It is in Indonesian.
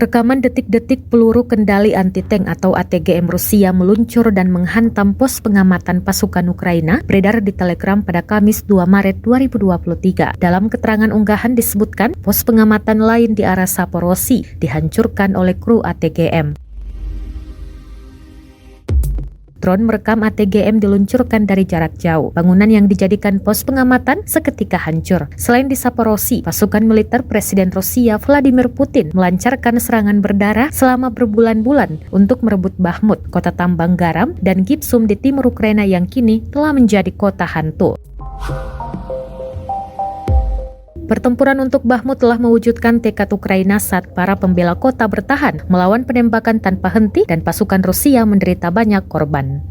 Rekaman detik-detik peluru kendali anti-tank atau ATGM Rusia meluncur dan menghantam pos pengamatan pasukan Ukraina beredar di Telegram pada Kamis 2 Maret 2023. Dalam keterangan unggahan disebutkan, pos pengamatan lain di arah Saporosi dihancurkan oleh kru ATGM. Drone merekam ATGM diluncurkan dari jarak jauh. Bangunan yang dijadikan pos pengamatan seketika hancur. Selain di Saporosi, pasukan militer Presiden Rusia Vladimir Putin melancarkan serangan berdarah selama berbulan-bulan untuk merebut Bakhmut, kota tambang garam, dan Gipsum di timur Ukraina yang kini telah menjadi kota hantu. Pertempuran untuk Bakhmut telah mewujudkan tekad Ukraina saat para pembela kota bertahan melawan penembakan tanpa henti dan pasukan Rusia menderita banyak korban.